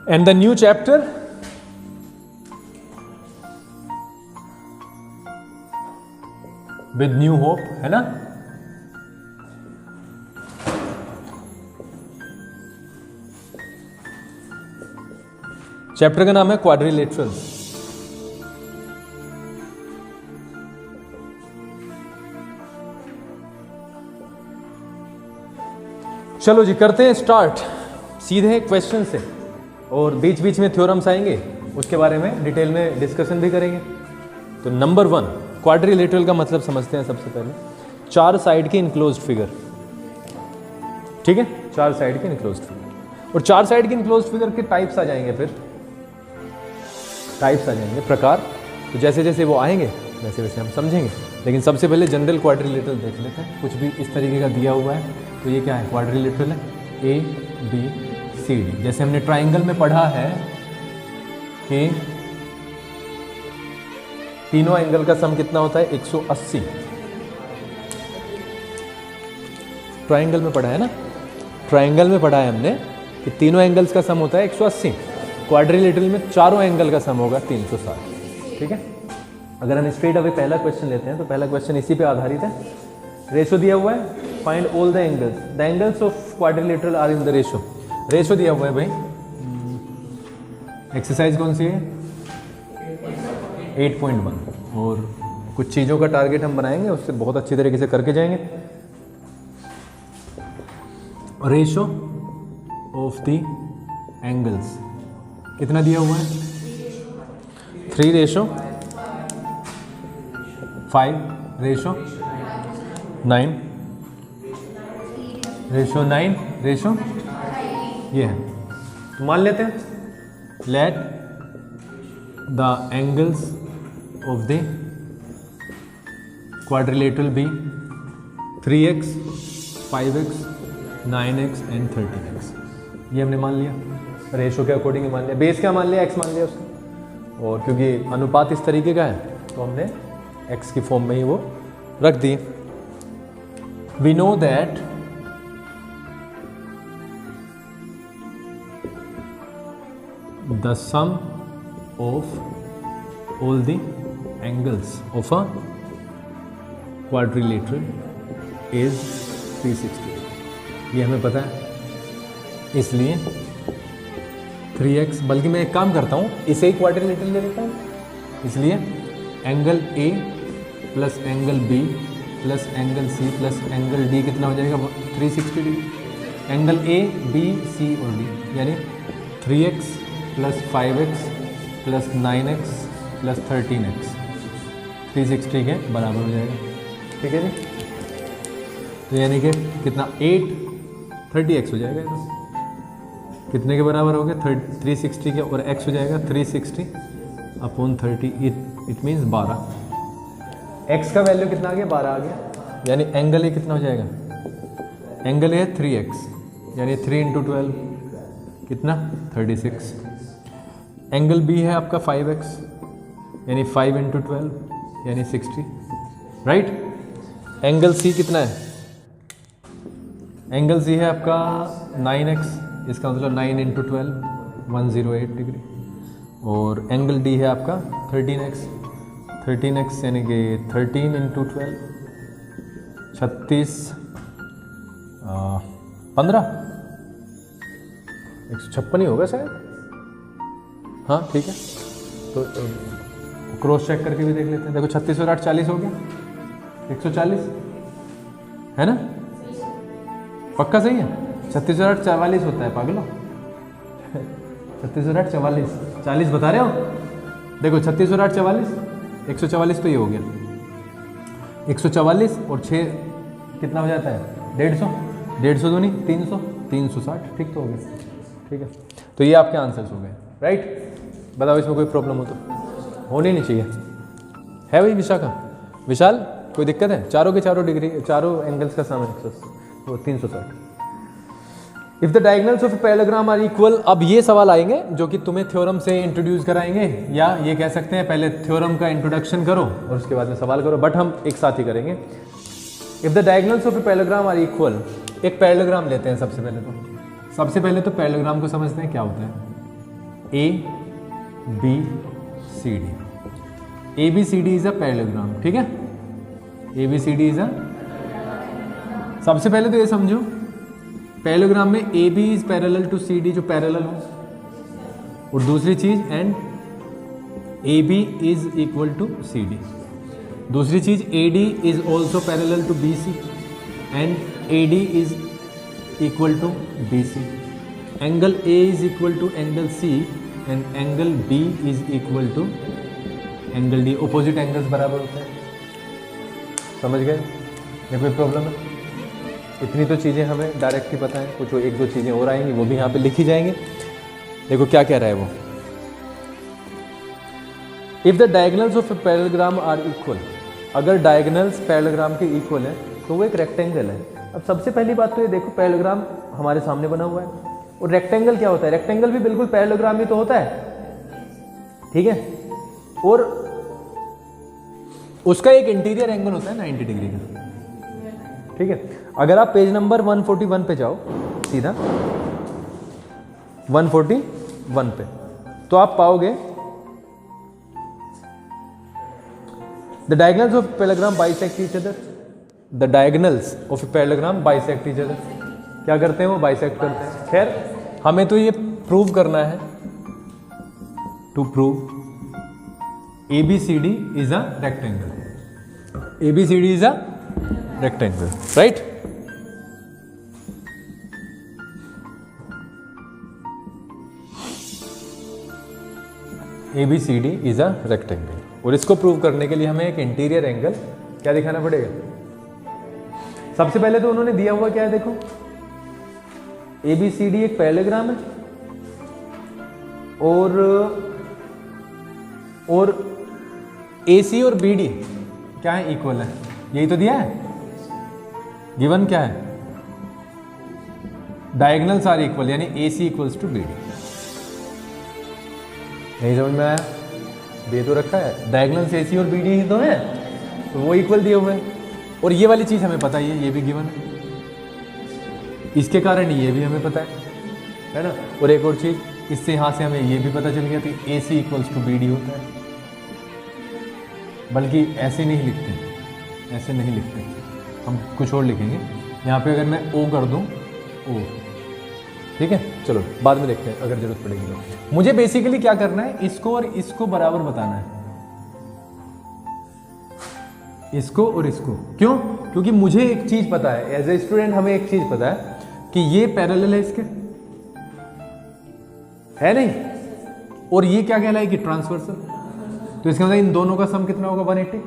And the new chapter with new hope, है ना। Chapter का नाम है क्वाड्रिलेटरल। चलो जी करते हैं स्टार्ट सीधे क्वेश्चन से, और बीच बीच में थ्योरम्स आएंगे, उसके बारे में डिटेल में डिस्कशन भी करेंगे। तो नंबर 1, क्वाड्रिलेटरल का मतलब समझते हैं सबसे पहले। 4 साइड की इनक्लोज्ड फिगर, ठीक है, 4 साइड की इनक्लोज्ड फिगर। और 4 साइड की इनक्लोज्ड फिगर के टाइप्स आ जाएंगे, फिर टाइप्स आ जाएंगे, प्रकार। तो जैसे जैसे वो आएंगे वैसे वैसे हम समझेंगे, लेकिन सबसे पहले जनरल क्वाड्रिलेटरल देख लेते हैं। कुछ भी इस तरीके का दिया हुआ है तो ये क्या है, क्वाड्रिलेटरल है, ए बी सी डी। जैसे हमने ट्राइंगल में पढ़ा है कि तीनों एंगल का सम कितना होता है, 180। ट्राइंगल में पढ़ा है ना, ट्राइंगल में पढ़ा है हमने कि तीनों एंगल्स का सम होता है 180। क्वाड्रिलेटरल में चारों एंगल का सम होगा 360, ठीक है। अगर हम स्ट्रेट अवे पहला क्वेश्चन लेते हैं तो पहला क्वेश्चन इसी पे आधारित है। रेशो दिया हुआ है, find all the angles of quadrilateral are in the ratio. Ratio दिया हुआ है भाई, एक्सरसाइज कौन सी है, 8.1। और कुछ चीज़ों का टारगेट हम बनाएंगे, उससे बहुत अच्छी तरीके से करके जाएंगे। रेशो ऑफ द एंगल्स कितना दिया हुआ है, 3 रेशो 5 रेशो 9 रेशो 9 रेशो ये है। तो मान लेते हैं, let the angles of the quadrilateral be 3x 5x 9x and 13x। ये हमने मान लिया, रेशो के अकॉर्डिंग मान लिया। बेस क्या मान लिया, x मान लिया उसका, और क्योंकि अनुपात इस तरीके का है तो हमने x की फॉर्म में ही वो रख दिए। We know that the sum of all the angles of a quadrilateral is 360। ये हमें पता है, इसलिए 3x, बल्कि मैं एक काम करता हूँ, इसे ही क्वाड्रिलेटरल ले लेता हूँ। इसलिए angle A plus angle B plus angle C plus angle D कितना हो जाएगा, 360 degree. Angle A B C और D यानी 3x plus 5x plus 9x plus 13x 360 के बराबर हो जाएगा, ठीक है जी। तो यानी कि कितना 30x हो जाएगा, तो कितने के बराबर हो गया, 360 के, और x हो जाएगा 360 अपॉन 30, इट मीन्स 12। x का वैल्यू कितना आ गया, 12 आ गया। यानी एंगल ए कितना हो जाएगा, एंगल ए है 3x यानी 3 इंटू 12 कितना 36। एंगल बी है आपका 5x यानी 5 इंटू 12 यानी 60, राइट। एंगल सी कितना है, एंगल सी है आपका 9x, इसका मतलब 9 इंटू 12 108 डिग्री। और एंगल डी है आपका 13x यानी कि 13 इंटू 12 36 15 156 ही होगा शायद, हाँ ठीक है। तो क्रॉस चेक करके भी देख लेते हैं। देखो 36 और 8 40 हो गया, 140 है ना, पक्का सही है। 36 और 8 44 होता है पागलो, 36 और 8 44 40 बता रहे हो। देखो 36 और 8 44 144 तो ये हो गया 144 और 6 कितना हो जाता है 150, 150 दो नहीं 300, 360, ठीक तो हो गया, ठीक है। तो ये आपके आंसर्स हो गए, राइट। बताओ इसमें कोई प्रॉब्लम हो तो, होनी नहीं चाहिए, है भाई विशाखा, विशाल कोई दिक्कत है। चारों के चारों डिग्री, चारों एंगल्स का सम है 360। If the diagonals of parallelogram are equal. अब ये सवाल आएंगे जो कि तुम्हें थ्योरम से इंट्रोड्यूस कराएंगे, या ये कह सकते हैं पहले थ्योरम का इंट्रोडक्शन करो और उसके बाद में सवाल करो, बट हम एक साथ ही करेंगे। If the diagonals of parallelogram are equal, एक पैरेललोग्राम लेते हैं सबसे पहले तो पैरेललोग्राम को समझते हैं क्या होता है। A B C D. A B C D is a parallelogram, ठीक है। A B C D is a, सबसे पहले तो ये समझो पैरेललोग्राम में A B is parallel to C D, जो पैरेलल हो, और दूसरी चीज and A B is equal to C D. दूसरी चीज A D is also parallel to B C and A D is equal to B C. Angle A is equal to angle C and angle B is equal to angle D. Opposite angles बराबर होते हैं, समझ गए? ये कोई problem है? इतनी तो चीज़ें हमें डायरेक्ट ही पता है, कुछ एक दो चीज़ें और आएंगी वो भी यहाँ पे लिखी जाएंगे। देखो क्या कह रहा है वो, if the diagonals of a parallelogram are equal, अगर डायगोनल्स पैरेललोग्राम के इक्वल है तो वो एक रेक्टेंगल है। अब सबसे पहली बात तो ये देखो, पैरेललोग्राम हमारे सामने बना हुआ है, और रेक्टेंगल क्या होता है? रेक्टेंगल भी बिल्कुल पैरेललोग्राम ही तो होता है, ठीक है। और उसका एक इंटीरियर एंगल होता है 90 डिग्री का, ठीक है। अगर आप पेज नंबर 141 पे जाओ, सीधा 141 पे, तो आप पाओगे the diagonals of parallelogram bisect each other. The diagonals of a parallelogram bisect each other. क्या करते हैं वो? बाइसेक्ट करते हैं। खैर हमें तो ये प्रूव करना है, to prove A B C D is a rectangle. A B C D is a rectangle, right? A B C D is a rectangle, और इसको प्रूव करने के लिए हमें एक इंटीरियर एंगल क्या दिखाना पड़ेगा? सबसे पहले तो उन्होंने दिया हुआ क्या है, देखो ए बी सी डी एक पैरेललोग्राम है, और ए सी और बी डी क्या है? इक्वल है। यही तो दिया है, गिवन क्या है? डायगोनल्स आर इक्वल, यानी ए सी इक्वल्स टू बी डी। नहीं समझ में आया? दे तो रखा है, डायगोनल्स ए सी और बी डी ही तो है, तो वो इक्वल दिए हुए हैं। और ये वाली चीज़ हमें पता ही है, ये भी गिवन है, इसके कारण ये भी हमें पता है ना। और एक और चीज़, इससे यहाँ से हमें ये भी पता चल गया कि ए सी इक्वल्स टू बी डी होता है। बल्कि ऐसे नहीं लिखते, ऐसे नहीं लिखते, हम कुछ और लिखेंगे। यहाँ पे अगर मैं ओ कर दूँ, ओ, ठीक है। चलो बाद में देखते हैं अगर जरूरत पड़ेगी तो। मुझे बेसिकली क्या करना है, इसको और इसको बराबर बताना है, इसको और इसको। क्यों? क्योंकि मुझे एक चीज पता है, एज ए स्टूडेंट हमें एक चीज पता है कि ये पैरेलल है इसके, है नहीं? और ये क्या कहलाएगी? ट्रांसवर्सल। तो इसका मतलब इन दोनों का सम कितना होगा? 180।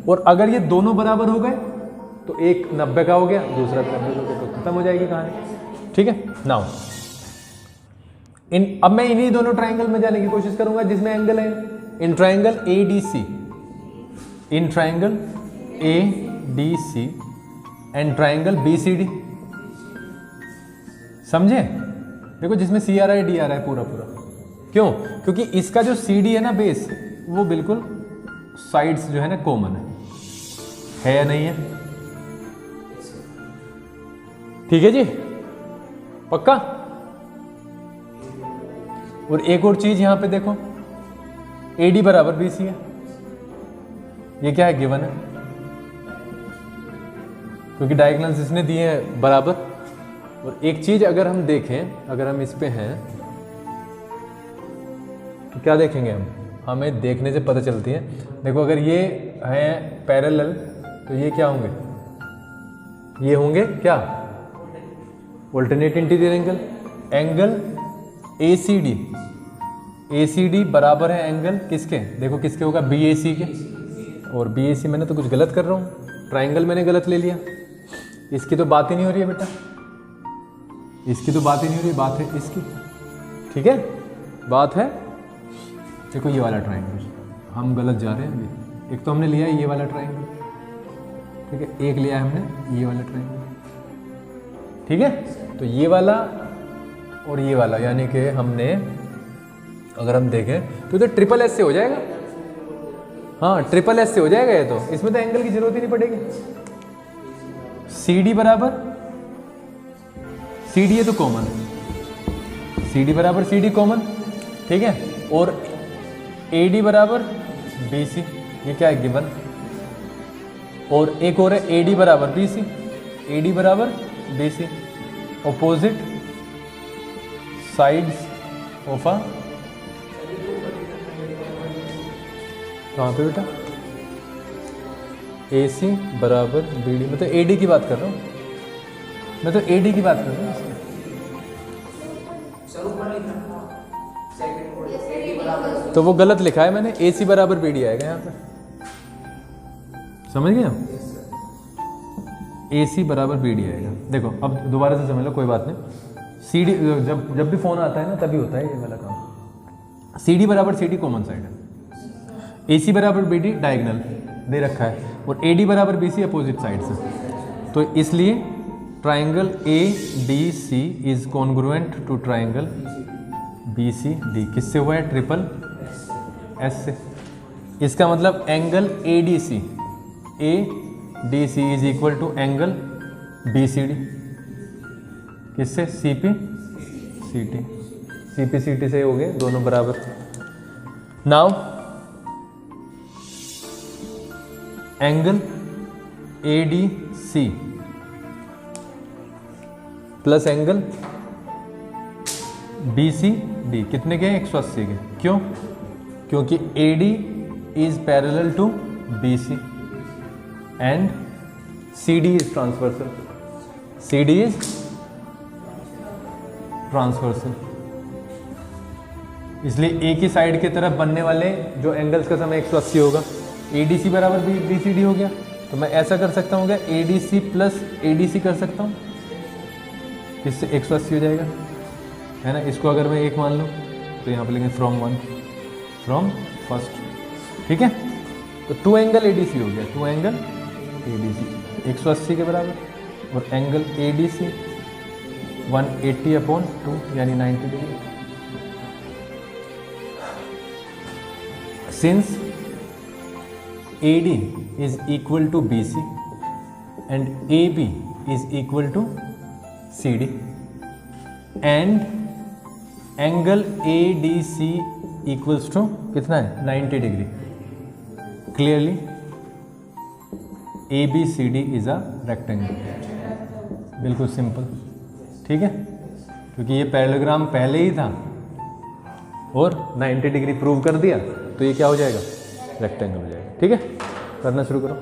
और अगर ये दोनों बराबर हो गए तो एक 90 का हो गया, दूसरा 90 का हो गया, तो खत्म हो जाएगी कहानी, ठीक है। नाउ अब मैं इन्हीं दोनों ट्राइंगल में जाने की कोशिश करूंगा जिसमें एंगल है। In triangle A D C, in triangle A D C and triangle B C D, समझे? देखो जिसमें सी आ रहा है, डी आ रहा है, पूरा पूरा। क्यों? क्योंकि इसका जो सी डी है ना, बेस, वो बिल्कुल साइड्स जो है ना कॉमन है या नहीं है? ठीक है जी, पक्का? और एक और चीज यहां पे देखो, ए डी बराबर बी सी है, ये क्या है? गिवन है, क्योंकि डायगोनल्स इसने दिए हैं बराबर। और एक चीज अगर हम देखें, अगर हम इस पे हैं तो क्या देखेंगे हम? हमें देखने से पता चलती है। देखो अगर ये है पैरेलल तो ये क्या होंगे? ये होंगे क्या? Alternate interior angle. Angle A C D, A C D बराबर है एंगल किसके? देखो किसके होगा? बी ए सी के। और बी ए सी, मैंने तो कुछ गलत कर रहा हूँ, ट्राइंगल मैंने गलत ले लिया। इसकी तो बात ही नहीं हो रही है बेटा, इसकी तो बात ही नहीं हो रही, बात है इसकी, ठीक है? बात है, देखो ये वाला ट्राइंगल, हम गलत जा रहे हैं अभी। एक तो हमने लिया ये वाला ट्राइंगल, ठीक है, एक लिया है हमने ये वाला ट्राइंगल, ठीक है। तो ये वाला और ये वाला, यानी कि हमने अगर हम देखें तो ट्रिपल एस से हो जाएगा। हाँ, ट्रिपल एस से हो जाएगा ये, तो इसमें तो एंगल की जरूरत ही नहीं पड़ेगी। सी डी बराबर, सी डी है तो कॉमन है, सी डी बराबर सी डी कॉमन, ठीक है, और ए डी बराबर बी सी, ये क्या है गिवन, और एक और है ए डी बराबर बी सी, ए डी बराबर B C, opposite sides of a, कहाँ पे बेटा, ए सी बराबर बी डी, मैं तो ए डी की बात कर रहा हूँ, मैं तो ए डी की बात कर रहा हूँ। तो वो गलत लिखा है मैंने, ए सी बराबर बी डी आएगा यहाँ पे, समझ गए आप, ए सी बराबर बी डी आएगा। देखो अब दोबारा से समझ लो, कोई बात नहीं, सी डी जब भी फोन आता है ना तभी होता है ये वाला काम। सी डी बराबर सी डी कॉमन साइड है, ए सी बराबर बी डी डायगनल दे रखा है, और ए डी बराबर बी सी अपोजिट साइड से, तो इसलिए triangle A D C is congruent to triangle B C D. किससे हुआ है, ट्रिपल एस से। इसका मतलब angle A D C is equal to angle B C D, किससे, C P C T, C P C T से हो गए दोनों बराबर। Now angle A D C plus angle B C D कितने के, 180 के। क्यों, क्योंकि A D is parallel to B C and C D is transversal, C D is transversal, इसलिए एक ही साइड की तरफ बनने वाले जो एंगल्स का समय 180 होगा। ए डी सी बराबर बी सी डी हो गया, तो मैं ऐसा कर सकता हूँ क्या, A D C plus A D C कर सकता हूँ, इससे 180 हो जाएगा, है ना। इसको अगर मैं एक मान लूँ तो यहाँ पे लेंगे फ्रॉम फर्स्ट, ठीक है। तो two angle A D C हो गया, two angle A D C 180 के बराबर, और एंगल ए डी सी 180/2 यानी 90 degree. Since A D is equal to B C and A B is equal to C D and angle A D C equals to कितना है, 90 degree, clearly A B C D is a rectangle. बिल्कुल simple, ठीक है, क्योंकि ये parallelogram पहले ही था और 90 डिग्री प्रूव कर दिया, तो ये क्या हो जाएगा, रेक्टेंगल हो जाएगा। ठीक है, करना शुरू करो।